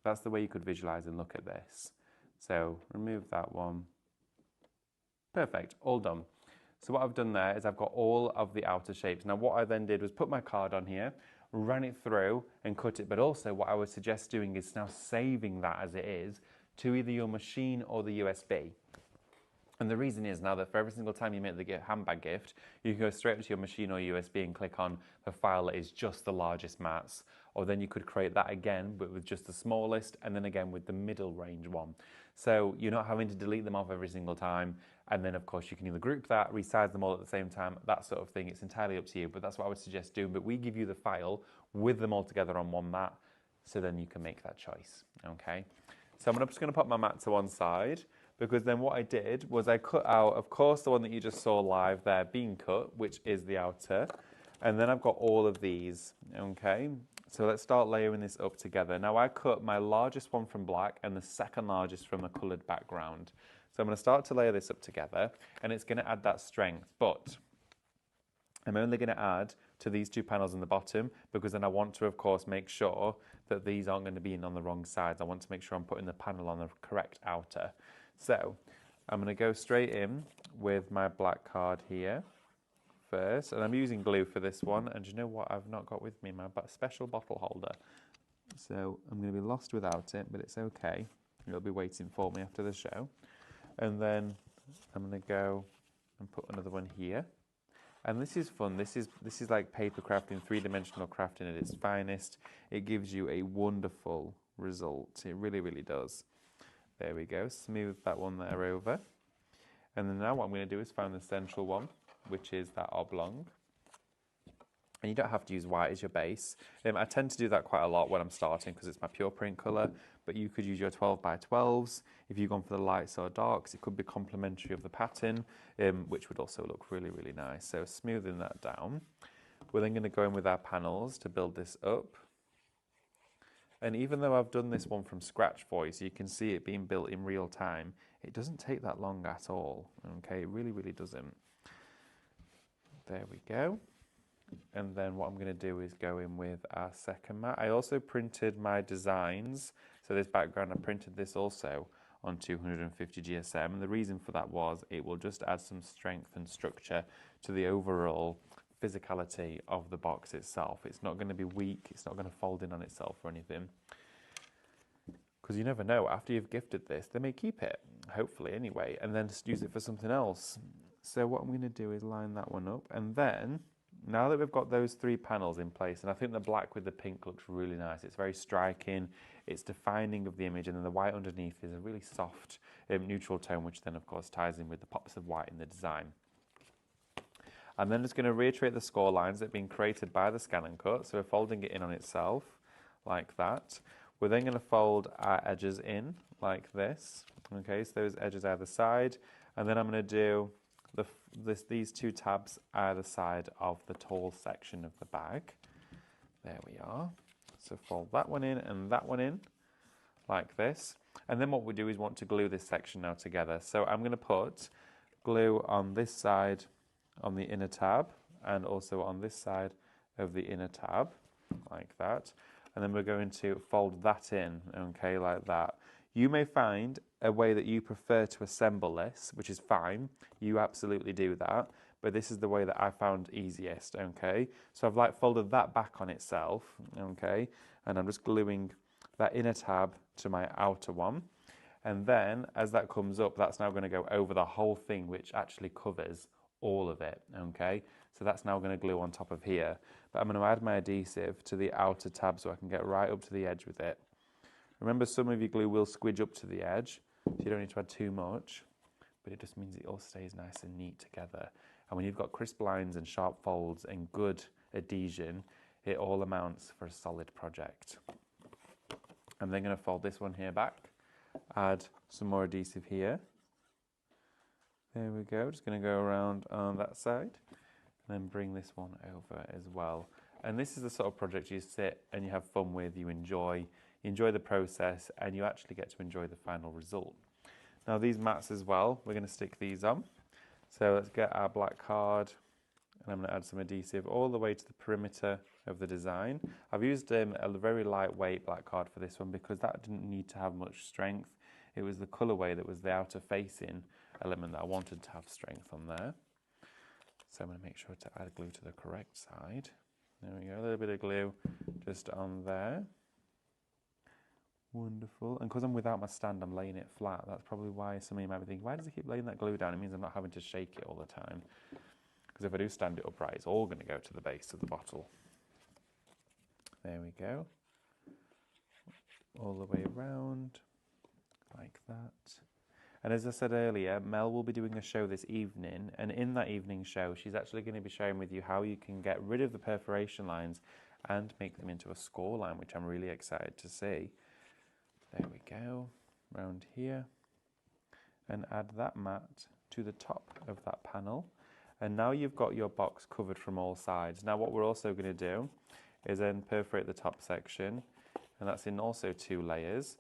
That's the way you could visualize and look at this. So remove that one. Perfect, all done. So what I've done there is I've got all of the outer shapes. Now what I then did was put my card on here, run it through and cut it, but also what I would suggest doing is now saving that as it is to either your machine or the USB. And the reason is now that for every single time you make the handbag gift, you can go straight to your machine or USB and click on the file that is just the largest mats, or then you could create that again, but with just the smallest, and then again with the middle range one. So you're not having to delete them off every single time. And then of course you can either group that, resize them all at the same time, that sort of thing. It's entirely up to you, but that's what I would suggest doing. But we give you the file with them all together on one mat, so then you can make that choice, okay? So I'm just gonna put my mat to one side, because then what I did was I cut out, of course, the one that you just saw live there being cut, which is the outer, and then I've got all of these, okay? So let's start layering this up together. Now I cut my largest one from black and the second largest from a coloured background. So I'm going to start to layer this up together, and it's going to add that strength, but I'm only going to add to these 2 panels in the bottom, because then I want to, of course, make sure that these aren't going to be in on the wrong sides. I want to make sure I'm putting the panel on the correct outer. So I'm going to go straight in with my black card here first, and I'm using glue for this one, and you know what I've not got with me? My special bottle holder. So I'm going to be lost without it, but it's okay. It'll be waiting for me after the show. And then I'm going to go and put another one here. And this is fun. This is like paper crafting, 3-dimensional crafting at its finest. It gives you a wonderful result. It really, really does. There we go. Smooth that one there over. And then now what I'm going to do is find the central one, which is that oblong. And you don't have to use white as your base. I tend to do that quite a lot when I'm starting because it's my pure print colour, but you could use your 12 by 12s. If you've gone for the lights or darks, it could be complementary of the pattern, which would also look really, really nice. So smoothing that down. We're then going to go in with our panels to build this up. And even though I've done this one from scratch for you, so you can see it being built in real time, it doesn't take that long at all. Okay, it really, really doesn't. There we go. And then what I'm going to do is go in with our second mat. I also printed my designs. So this background, I printed this also on 250 GSM. And the reason for that was it will just add some strength and structure to the overall physicality of the box itself. It's not going to be weak. It's not going to fold in on itself or anything. Because you never know, after you've gifted this, they may keep it, hopefully anyway, and then just use it for something else. So what I'm going to do is line that one up, and then now that we've got those three panels in place, and I think the black with the pink looks really nice. It's very striking, it's defining of the image, and then the white underneath is a really soft neutral tone, which then of course ties in with the pops of white in the design. I'm then just going to reiterate the score lines that have been created by the Scan and Cut, so we're folding it in on itself, like that. We're then going to fold our edges in, like this. Okay, so those edges either side, and then I'm going to do these two tabs either side of the tall section of the bag. There we are. So fold that one in and that one in, like this. And then what we do is want to glue this section now together. So I'm going to put glue on this side on the inner tab and also on this side of the inner tab, like that. And then we're going to fold that in, okay, like that. You may find a way that you prefer to assemble this, which is fine. You absolutely do that. But this is the way that I found easiest, okay? So I've like folded that back on itself, okay? And I'm just gluing that inner tab to my outer one. And then as that comes up, that's now going to go over the whole thing, which actually covers all of it, okay? So that's now going to glue on top of here. But I'm going to add my adhesive to the outer tab so I can get right up to the edge with it. Remember, some of your glue will squidge up to the edge, so you don't need to add too much, but it just means it all stays nice and neat together. And when you've got crisp lines and sharp folds and good adhesion, it all amounts for a solid project. I'm then going to fold this one here back, add some more adhesive here. There we go, just going to go around on that side, and then bring this one over as well. And this is the sort of project you sit and you have fun with, you enjoy the process, and you actually get to enjoy the final result. Now these mats as well, we're going to stick these on. So let's get our black card, and I'm going to add some adhesive all the way to the perimeter of the design. I've used a very lightweight black card for this one because that didn't need to have much strength. It was the colourway that was the outer facing element that I wanted to have strength on there. So I'm going to make sure to add glue to the correct side. There we go, a little bit of glue just on there. Wonderful. And because I'm without my stand, I'm laying it flat. That's probably why some of you might be thinking, why does he keep laying that glue down? It means I'm not having to shake it all the time. Because if I do stand it upright, it's all going to go to the base of the bottle. There we go. All the way around, like that. And as I said earlier, Mel will be doing a show this evening, and in that evening show, she's actually going to be sharing with you how you can get rid of the perforation lines and make them into a score line, which I'm really excited to see. There we go, round here, and add that mat to the top of that panel. And now you've got your box covered from all sides. Now what we're also going to do is then perforate the top section, and that's in also 2 layers.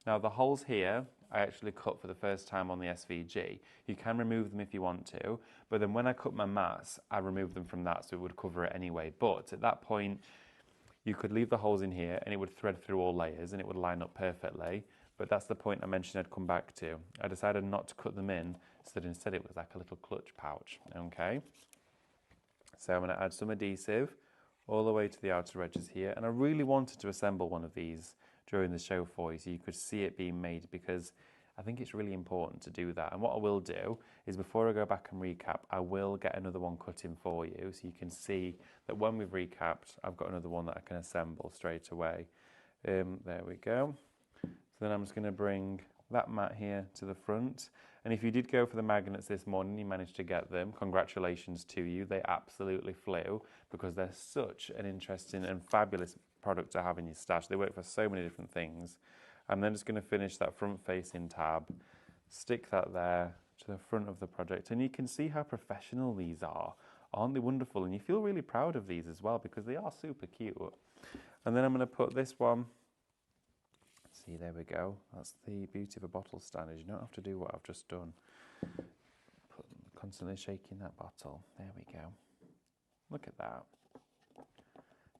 Now the holes here, I actually cut for the first time on the SVG. You can remove them if you want to, but then when I cut my mats, I removed them from that so it would cover it anyway. But at that point, you could leave the holes in here and it would thread through all layers and it would line up perfectly. But that's the point I mentioned I'd come back to. I decided not to cut them in so that instead it was like a little clutch pouch, okay? So I'm going to add some adhesive all the way to the outer edges here. And I really wanted to assemble one of these during the show for you so you could see it being made, because I think it's really important to do that. And what I will do is, before I go back and recap, I will get another one cut in for you so you can see that when we've recapped, I've got another one that I can assemble straight away. There we go. So then I'm just going to bring that mat here to the front. And if you did go for the magnets this morning, you managed to get them, congratulations to you. They absolutely flew because they're such an interesting and fabulous product to have in your stash. They work for so many different things. I'm then just going to finish that front-facing tab, stick that there to the front of the project, and you can see how professional these are. Aren't they wonderful? And you feel really proud of these as well because they are super cute. And then I'm going to put this one. See, there we go. That's the beauty of a bottle stand, is you don't have to do what I've just done. Constantly shaking that bottle. There we go. Look at that.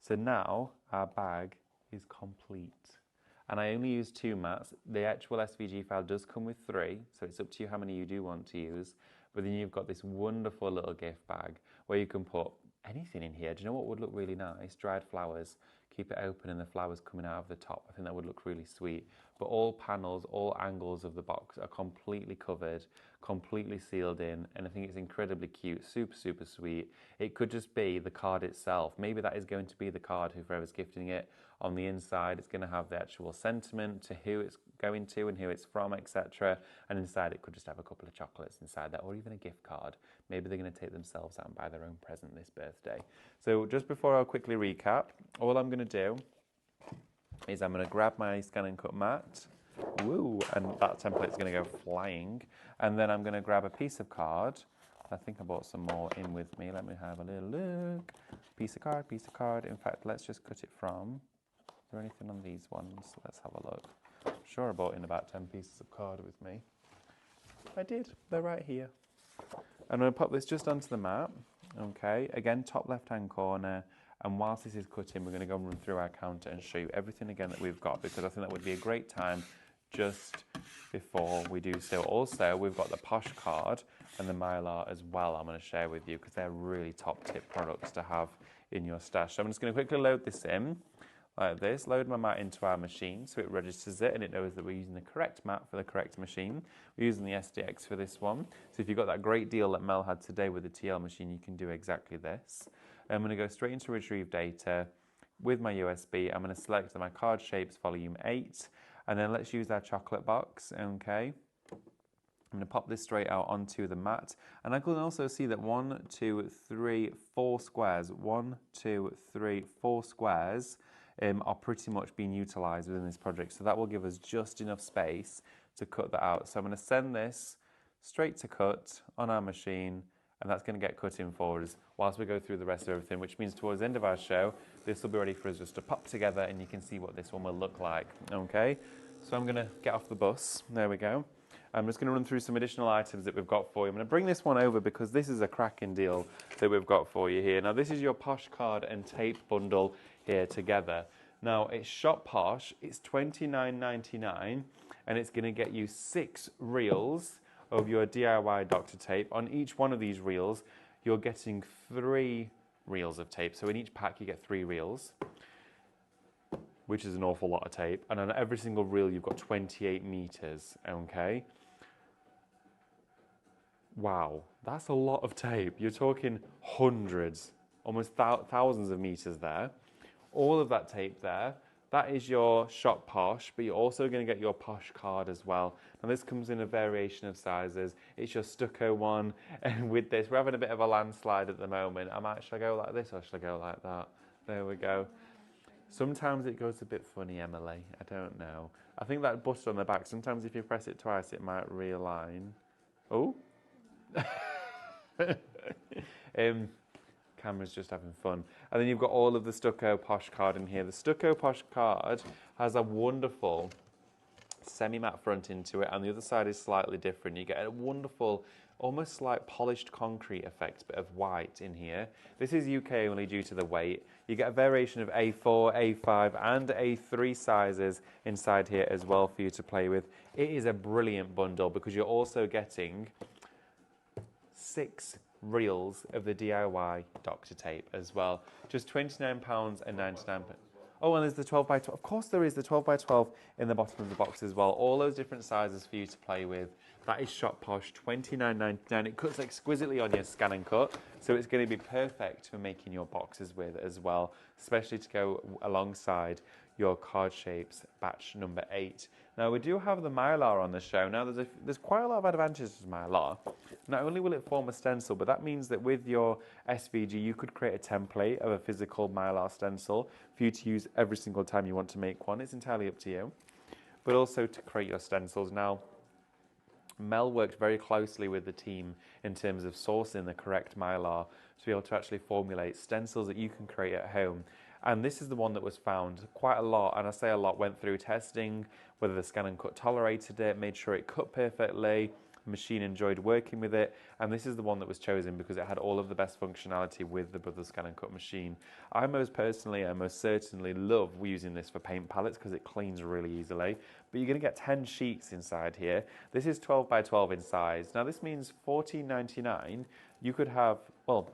So now our bag is complete. And I only use 2 mats. The actual SVG file does come with 3, so it's up to you how many you do want to use. But then you've got this wonderful little gift bag where you can put anything in here. Do you know what would look really nice? Dried flowers. Keep it open and the flowers coming out of the top. I think that would look really sweet. But all panels, all angles of the box are completely covered, completely sealed in, and I think it's incredibly cute, super, super sweet. It could just be the card itself. Maybe that is going to be the card, whoever's gifting it. On the inside, it's going to have the actual sentiment to who it's going to and who it's from, etc. And inside, it could just have a couple of chocolates inside that, or even a gift card. Maybe they're going to take themselves out and buy their own present this birthday. So just before I quickly recap, all I'm going to do is I'm going to grab my scan and cut mat, woo, and that template's going to go flying. And then I'm going to grab a piece of card. I think I brought some more in with me. Let me have a little look. Piece of card. In fact, let's just cut it from. Is there anything on these ones? Let's have a look. I'm sure I brought in about 10 pieces of card with me. I did. They're right here. I'm going to pop this just onto the mat. Okay, again, top left-hand corner. And whilst this is cutting, we're going to go and run through our counter and show you everything again that we've got, because I think that would be a great time just before we do so. Also, we've got the Posh card and the Mylar as well I'm going to share with you because they're really top tip products to have in your stash. So I'm just going to quickly load this in like this, load my mat into our machine so it registers it and it knows that we're using the correct mat for the correct machine. We're using the SDX for this one. So if you've got that great deal that Mel had today with the TL machine, you can do exactly this. I'm going to go straight into retrieve data with my USB. I'm going to select my card shapes volume 8 and then let's use our chocolate box. Okay. I'm going to pop this straight out onto the mat, and I can also see that 1, 2, 3, 4 squares, 1, 2, 3, 4 squares are pretty much being utilized within this project. So that will give us just enough space to cut that out. So I'm going to send this straight to cut on our machine, and that's going to get cut in for us whilst we go through the rest of everything, which means towards the end of our show, this will be ready for us just to pop together and you can see what this one will look like. Okay, so I'm going to get off the bus. There we go. I'm just going to run through some additional items that we've got for you. I'm going to bring this one over because this is a cracking deal that we've got for you here. Now, this is your Posh card and tape bundle here together. Now, it's Shop Posh. It's $29.99, and it's going to get you 6 reels of your DIY Dr. tape. On each one of these reels, you're getting 3 reels of tape. So in each pack, you get 3 reels, which is an awful lot of tape. And on every single reel, you've got 28 meters, okay? Wow, that's a lot of tape. You're talking hundreds, almost thousands of meters there. All of that tape there, that is your Shop Posh, but you're also going to get your Posh card as well. Now this comes in a variation of sizes. It's your stucco one, and with this, we're having a bit of a landslide at the moment. Should I go like this or should I go like that? There we go. Sometimes it goes a bit funny, Emily. I don't know. I think that button on the back, sometimes if you press it twice, it might realign. Oh. Camera's just having fun. And then you've got all of the Stucco Posh card in here. The Stucco Posh card has a wonderful semi-matte front into it, and the other side is slightly different. You get a wonderful, almost like polished concrete effect, bit of white in here. This is UK only due to the weight. You get a variation of A4, A5 and A3 sizes inside here as well for you to play with. It is a brilliant bundle because you're also getting 6 reels of the DIY Dr. tape as well. Just £29.99. Oh, and there's the 12 by 12. Of course there is the 12 by 12 in the bottom of the box as well. All those different sizes for you to play with. That is Shop Posh, £29.99. It cuts exquisitely on your scan and cut, so it's going to be perfect for making your boxes with as well, especially to go alongside your Card Shapes batch number 8. Now we do have the Mylar on the show. Now there's quite a lot of advantages to Mylar. Not only will it form a stencil, but that means that with your SVG you could create a template of a physical Mylar stencil for you to use every single time you want to make one. It's entirely up to you. But also to create your stencils. Now, Mel worked very closely with the team in terms of sourcing the correct Mylar to be able to actually formulate stencils that you can create at home. And this is the one that was found quite a lot, and I say a lot, went through testing, whether the Scan and Cut tolerated it, made sure it cut perfectly, the machine enjoyed working with it, and this is the one that was chosen because it had all of the best functionality with the Brothers Scan and Cut machine. I most certainly love using this for paint palettes because it cleans really easily, but you're going to get 10 sheets inside here. This is 12 by 12 in size. Now this means $14.99, you could have, well,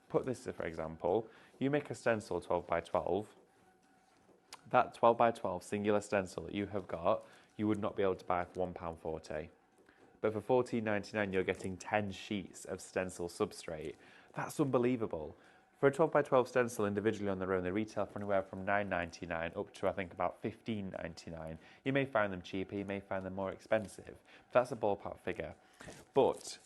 put this for example, you make a stencil 12 by 12, that 12 by 12 singular stencil that you have got, you would not be able to buy for £1.40. But for $14.99, you're getting 10 sheets of stencil substrate. That's unbelievable. For a 12 by 12 stencil individually on their own, they retail for anywhere from $9.99 up to I think about $15.99. You may find them cheaper, you may find them more expensive. That's a ballpark figure. But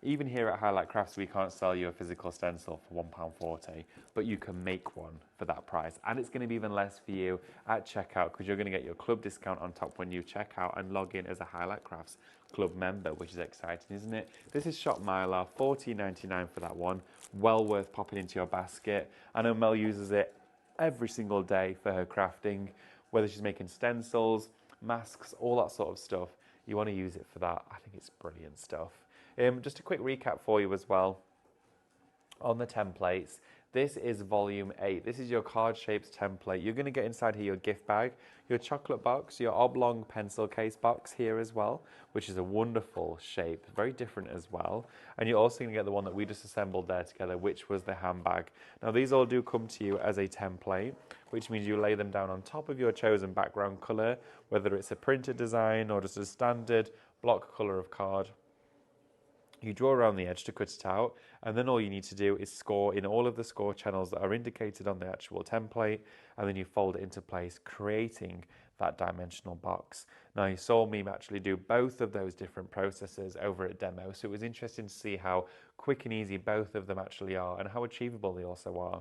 even here at Highlight Crafts, we can't sell you a physical stencil for £1.40, but you can make one for that price. And it's going to be even less for you at checkout because you're going to get your club discount on top when you check out and log in as a Highlight Crafts club member, which is exciting, isn't it? This is Shop Mylar, $14.99 for that one. Well worth popping into your basket. I know Mel uses it every single day for her crafting, whether she's making stencils, masks, all that sort of stuff. You want to use it for that. I think it's brilliant stuff. Just a quick recap for you as well on the templates. This is volume 8. This is your Card Shapes template. You're going to get inside here your gift bag, your chocolate box, your oblong pencil case box here as well, which is a wonderful shape, very different as well. And you're also going to get the one that we just assembled there together, which was the handbag. Now these all do come to you as a template, which means you lay them down on top of your chosen background colour, whether it's a printed design or just a standard block colour of card. You draw around the edge to cut it out, and then all you need to do is score in all of the score channels that are indicated on the actual template, and then you fold it into place, creating that dimensional box. Now you saw me actually do both of those different processes over at demo, so it was interesting to see how quick and easy both of them actually are and how achievable they also are.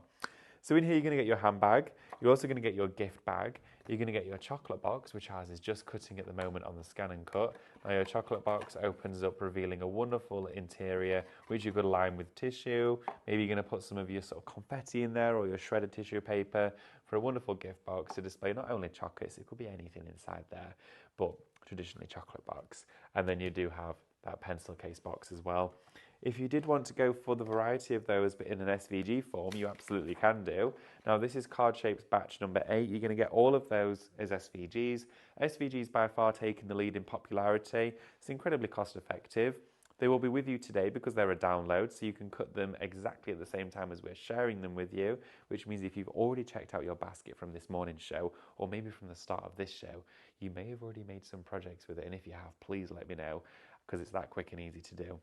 So in here you're going to get your handbag, you're also going to get your gift bag, you're going to get your chocolate box, which ours is just cutting at the moment on the Scan and Cut. Now your chocolate box opens up revealing a wonderful interior, which you could line with tissue. Maybe you're going to put some of your sort of confetti in there or your shredded tissue paper for a wonderful gift box to display not only chocolates, it could be anything inside there, but traditionally chocolate box. And then you do have that pencil case box as well. If you did want to go for the variety of those but in an SVG form, you absolutely can do. Now this is Card Shapes batch number 8. You're going to get all of those as SVGs. SVGs by far taking the lead in popularity. It's incredibly cost effective. They will be with you today because they're a download, so you can cut them exactly at the same time as we're sharing them with you, which means if you've already checked out your basket from this morning's show, or maybe from the start of this show, you may have already made some projects with it, and if you have, please let me know, because it's that quick and easy to do.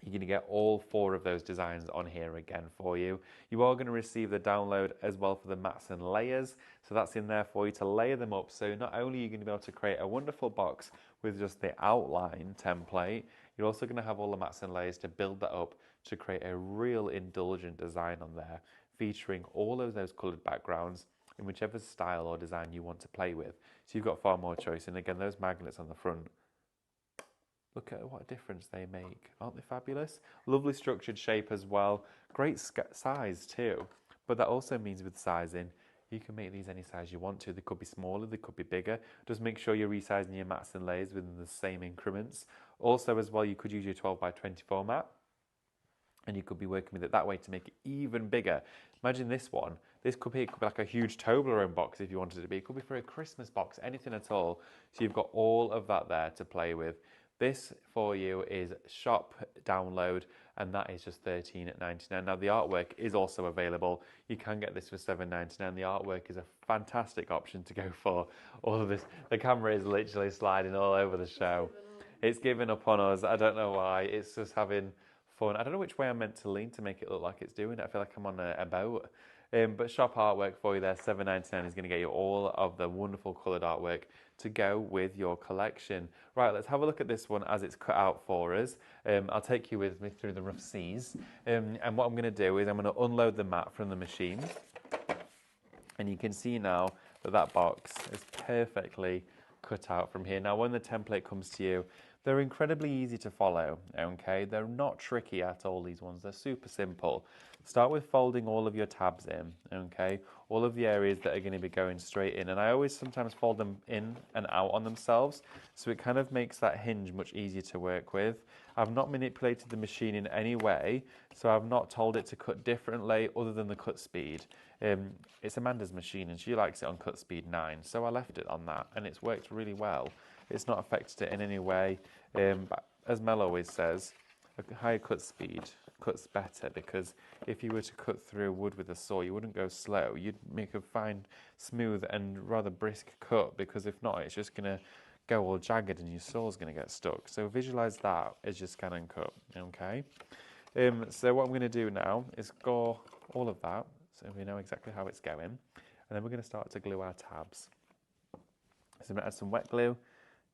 You're going to get all 4 of those designs on here again for you. You are going to receive the download as well for the mats and layers. So that's in there for you to layer them up. So not only are you going to be able to create a wonderful box with just the outline template, you're also going to have all the mats and layers to build that up to create a real indulgent design on there, featuring all of those coloured backgrounds in whichever style or design you want to play with. So you've got far more choice. And again, those magnets on the front, look at what a difference they make. Aren't they fabulous? Lovely structured shape as well. Great size too. But that also means with sizing, you can make these any size you want to. They could be smaller, they could be bigger. Just make sure you're resizing your mats and layers within the same increments. Also as well, you could use your 12 by 24 mat, and you could be working with it that way to make it even bigger. Imagine this one. This could be like a huge Toblerone box if you wanted it to be. It could be for a Christmas box, anything at all. So you've got all of that there to play with. This for you is shop download, and that is just $13.99. Now the artwork is also available. You can get this for $7.99. The artwork is a fantastic option to go for. All of this, the camera is literally sliding all over the show. It's given up on us. I don't know why. It's just having fun. I don't know which way I'm meant to lean to make it look like it's doing it. I feel like I'm on a boat. But shop artwork for you there, $7.99 is going to get you all of the wonderful coloured artwork to go with your collection. Right, let's have a look at this one as it's cut out for us. I'll take you with me through the rough seas. And what I'm going to do is I'm going to unload the mat from the machine. And you can see now that that box is perfectly cut out from here. Now, when the template comes to you, they're incredibly easy to follow, okay? They're not tricky at all, these ones. They're super simple. Start with folding all of your tabs in, okay? All of the areas that are going to be going straight in. And I always sometimes fold them in and out on themselves, so it kind of makes that hinge much easier to work with. I've not manipulated the machine in any way, so I've not told it to cut differently other than the cut speed. It's Amanda's machine and she likes it on cut speed 9, so I left it on that and it's worked really well. It's not affected it in any way, but as Mel always says, a higher cut speed cuts better, because if you were to cut through wood with a saw, you wouldn't go slow, you'd make a fine, smooth and rather brisk cut, because if not, it's just going to go all jagged and your saw's going to get stuck. So visualize that as your scan and cut, okay? So what I'm going to do now is gore all of that, so we know exactly how it's going, and then we're going to start to glue our tabs. So I'm going to add some wet glue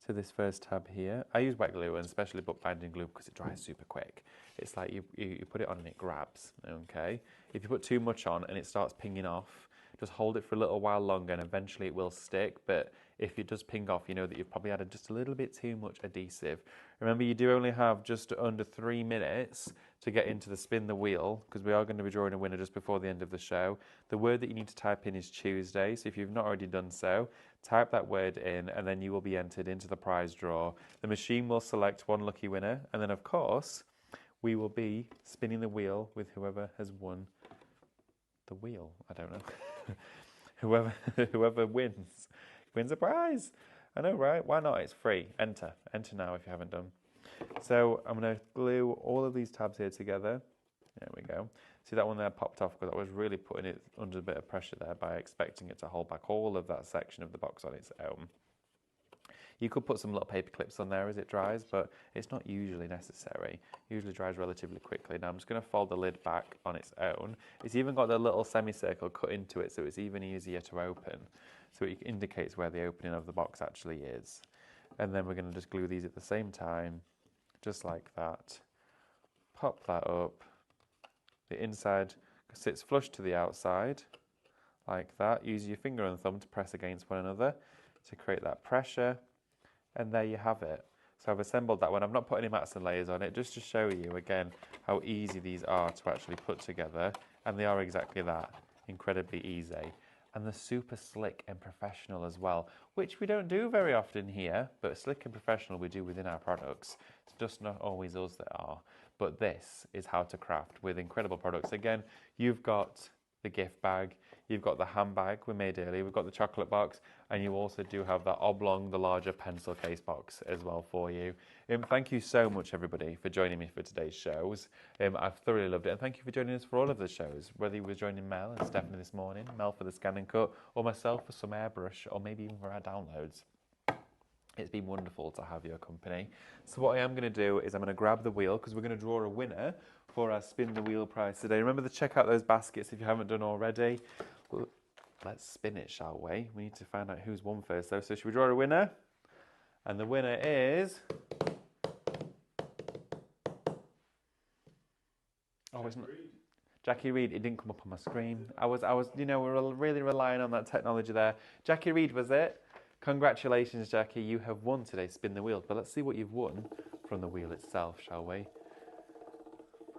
to this first tab here. I use wet glue and especially bookbinding glue because it dries super quick. It's like you put it on and it grabs, okay? If you put too much on and it starts pinging off, just hold it for a little while longer and eventually it will stick, but if it does ping off, you know that you've probably added just a little bit too much adhesive. Remember, you do only have just under 3 minutes to get into the spin the wheel, because we are going to be drawing a winner just before the end of the show. The word that you need to type in is Tuesday, so if you've not already done so, type that word in and then you will be entered into the prize draw. The machine will select one lucky winner, and then of course we will be spinning the wheel with whoever has won the wheel. I don't know. whoever wins a prize. I know, right? Why not? It's free. Enter now if you haven't done. So I'm going to glue all of these tabs here together. There we go. See that one there popped off because I was really putting it under a bit of pressure there by expecting it to hold back all of that section of the box on its own. You could put some little paper clips on there as it dries, but it's not usually necessary. It usually dries relatively quickly. Now I'm just going to fold the lid back on its own. It's even got the little semicircle cut into it, so it's even easier to open. So it indicates where the opening of the box actually is. And then we're going to just glue these at the same time, just like that. Pop that up. The inside sits flush to the outside, like that. Use your finger and thumb to press against one another to create that pressure. And there you have it. So I've assembled that one. I've not put any mats and layers on it, just to show you again how easy these are to actually put together. And they are exactly that, incredibly easy. And they're super slick and professional as well, which we don't do very often here, but slick and professional we do within our products. It's just not always us that are. But this is how to craft with incredible products. Again, you've got the gift bag, you've got the handbag we made earlier, we've got the chocolate box, and you also do have that oblong, the larger pencil case box as well for you. Thank you so much, everybody, for joining me for today's shows. I've thoroughly loved it, and thank you for joining us for all of the shows, whether you were joining Mel and Stephanie this morning, Mel for the scan and cut, or myself for some airbrush, or maybe even for our downloads. It's been wonderful to have your company. So what I am going to do is I'm going to grab the wheel, because we're going to draw a winner for our Spin the Wheel prize today. Remember to check out those baskets if you haven't done already. Well, let's spin it, shall we? We need to find out who's won first, though. So should we draw a winner? And the winner is... Oh, it's not... Jackie Reed. It didn't come up on my screen. I was, you know, we're really relying on that technology there. Jackie Reed, was it? Congratulations, Jackie. You have won today, Spin the Wheel. But let's see what you've won from the wheel itself, shall we?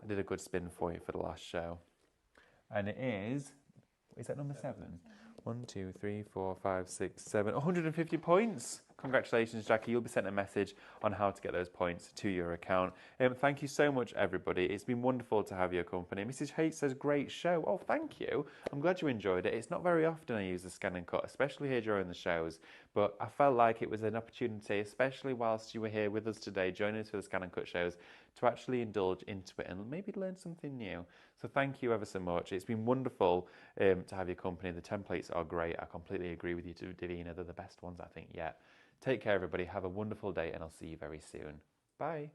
I did a good spin for you for the last show. And it is that number 7? 1, 2, 3, 4, 5, 6, 7, 150 points. Congratulations, Jackie. You'll be sent a message on how to get those points to your account. Thank you so much, everybody. It's been wonderful to have your company. Mrs. H says, great show. Oh, thank you. I'm glad you enjoyed it. It's not very often I use the scan and cut, especially here during the shows, but I felt like it was an opportunity, especially whilst you were here with us today, joining us for the scan and cut shows, to actually indulge into it and maybe learn something new. So thank you ever so much. It's been wonderful to have your company. The templates are great. I completely agree with you, Davina. They're the best ones, I think, yet. Take care, everybody. Have a wonderful day, and I'll see you very soon. Bye.